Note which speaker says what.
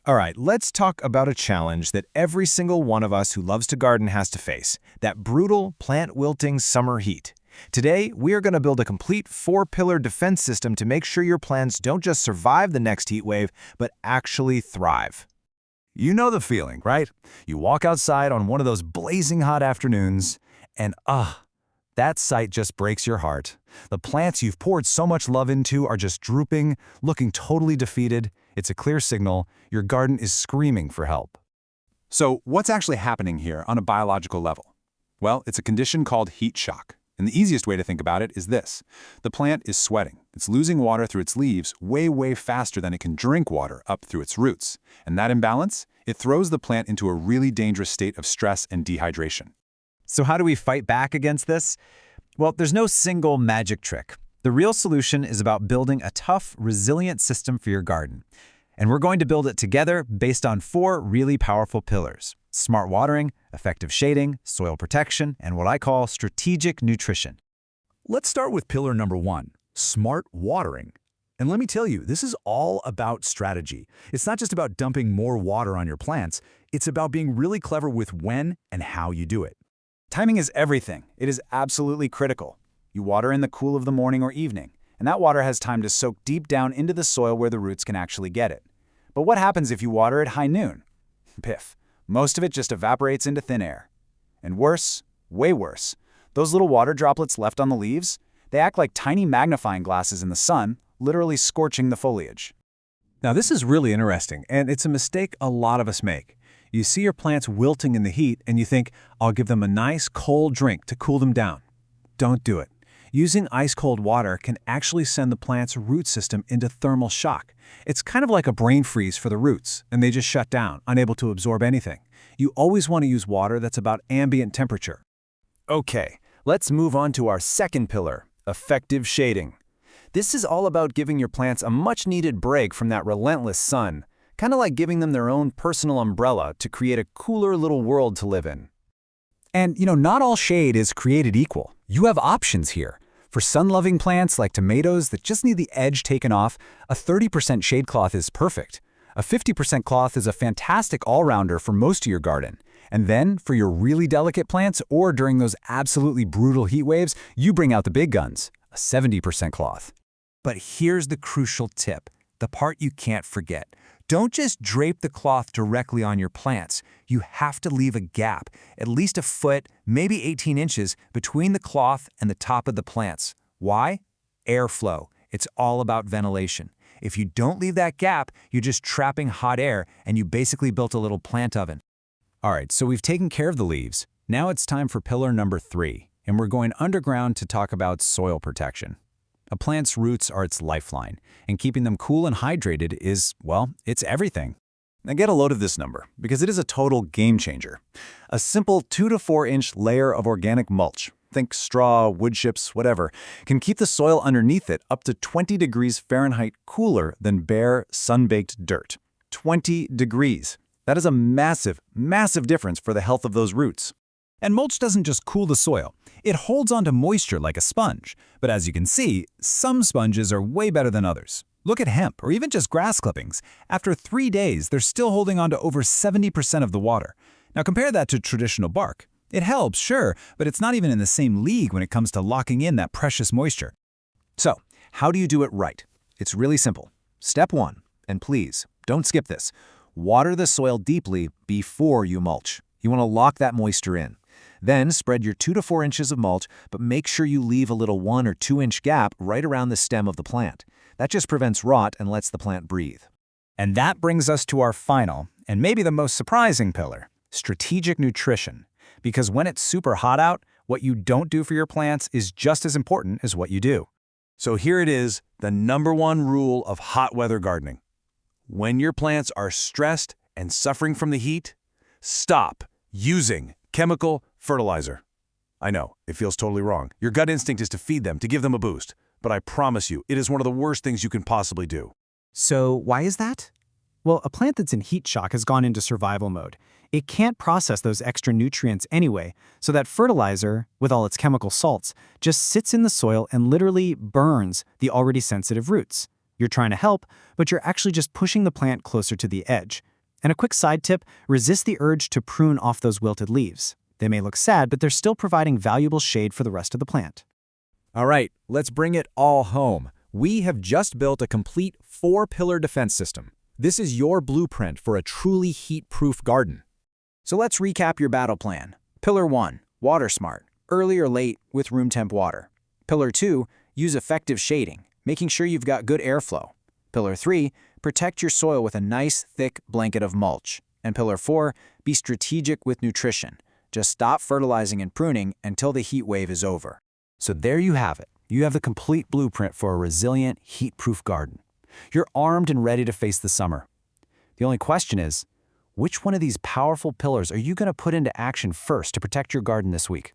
Speaker 1: All right, let's talk about a challenge that every single one of us who loves to garden has to face, that brutal plant wilting summer heat. Today, we are going to build a complete four-pillar defense system to make sure your plants don't just survive the next heat wave, but actually thrive.
Speaker 2: You know the feeling, right? You walk outside on one of those blazing hot afternoons, and that sight just breaks your heart. The plants you've poured so much love into are just drooping, looking totally defeated. It's a clear signal your garden is screaming for help.
Speaker 3: So what's actually happening here on a biological level? Well, it's a condition called heat shock. And the easiest way to think about it is this. The plant is sweating. It's losing water through its leaves way faster than it can drink water up through its roots. And that imbalance, it throws the plant into a really dangerous state of stress and dehydration.
Speaker 4: So how do we fight back against this? Well, there's no single magic trick. The real solution is about building a tough, resilient system for your garden. And we're going to build it together based on four really powerful pillars: smart watering, effective shading, soil protection, and what I call strategic nutrition.
Speaker 2: Let's start with pillar number 1, smart watering. And let me tell you, this is all about strategy. It's not just about dumping more water on your plants. It's about being really clever with when and how you do it.
Speaker 5: Timing is everything. It is absolutely critical. You water in the cool of the morning or evening, and that water has time to soak deep down into the soil where the roots can actually get it. But what happens if you water at high noon? Piff. Most of it just evaporates into thin air. And worse, way worse, those little water droplets left on the leaves, they act like tiny magnifying glasses in the sun, literally scorching the foliage.
Speaker 1: Now, this is really interesting, and it's a mistake a lot of us make. You see your plants wilting in the heat, and you think, I'll give them a nice cold drink to cool them down. Don't do it. Using ice-cold water can actually send the plant's root system into thermal shock. It's kind of like a brain freeze for the roots, and they just shut down, unable to absorb anything. You always want to use water that's about ambient temperature.
Speaker 5: Okay, let's move on to our second pillar, effective shading. This is all about giving your plants a much-needed break from that relentless sun, kind of like giving them their own personal umbrella to create a cooler little world to live in.
Speaker 4: And, not all shade is created equal. You have options here. For sun-loving plants like tomatoes that just need the edge taken off, a 30% shade cloth is perfect. A 50% cloth is a fantastic all-rounder for most of your garden. And then, for your really delicate plants or during those absolutely brutal heat waves, you bring out the big guns, a 70% cloth.
Speaker 2: But here's the crucial tip, the part you can't forget. Don't just drape the cloth directly on your plants. You have to leave a gap, at least a foot, maybe 18 inches, between the cloth and the top of the plants. Why? Airflow. It's all about ventilation. If you don't leave that gap, you're just trapping hot air, and you basically built a little plant oven.
Speaker 4: All right, so we've taken care of the leaves. Now it's time for pillar number 3, and we're going underground to talk about soil protection. A plant's roots are its lifeline, and keeping them cool and hydrated is, well, it's everything.
Speaker 5: Now get a load of this number, because it is a total game changer. A simple 2 to 4 inch layer of organic mulch, think straw, wood chips, whatever, can keep the soil underneath it up to 20 degrees Fahrenheit cooler than bare, sun-baked dirt. 20 degrees. That is a massive, massive difference for the health of those roots.
Speaker 4: And mulch doesn't just cool the soil. It holds onto moisture like a sponge. But as you can see, some sponges are way better than others. Look at hemp or even just grass clippings. After 3 days, they're still holding on to over 70% of the water. Now compare that to traditional bark. It helps, sure, but it's not even in the same league when it comes to locking in that precious moisture.
Speaker 5: So, how do you do it right? It's really simple. Step 1, and please, don't skip this. Water the soil deeply before you mulch. You want to lock that moisture in. Then spread your 2 to 4 inches of mulch, but make sure you leave a little 1 or 2 inch gap right around the stem of the plant. That just prevents rot and lets the plant breathe.
Speaker 4: And that brings us to our final, and maybe the most surprising pillar, strategic nutrition. Because when it's super hot out, what you don't do for your plants is just as important as what you do.
Speaker 3: So here it is, the #1 rule of hot weather gardening. When your plants are stressed and suffering from the heat, stop using chemical fertilizer. I know, it feels totally wrong. Your gut instinct is to feed them, to give them a boost. But I promise you, it is one of the worst things you can possibly do.
Speaker 6: So why is that? Well, a plant that's in heat shock has gone into survival mode. It can't process those extra nutrients anyway, so that fertilizer, with all its chemical salts, just sits in the soil and literally burns the already sensitive roots. You're trying to help, but you're actually just pushing the plant closer to the edge. And a quick side tip, resist the urge to prune off those wilted leaves. They may look sad, but they're still providing valuable shade for the rest of the plant.
Speaker 4: All right, let's bring it all home. We have just built a complete 4-pillar defense system. This is your blueprint for a truly heat-proof garden.
Speaker 5: So let's recap your battle plan. Pillar 1, water smart, early or late with room temp water. Pillar 2, use effective shading, making sure you've got good airflow. Pillar 3, protect your soil with a nice, thick blanket of mulch. And Pillar 4, be strategic with nutrition. Just stop fertilizing and pruning until the heat wave is over.
Speaker 4: So there you have it. You have the complete blueprint for a resilient, heat-proof garden. You're armed and ready to face the summer. The only question is, which one of these powerful pillars are you going to put into action first to protect your garden this week?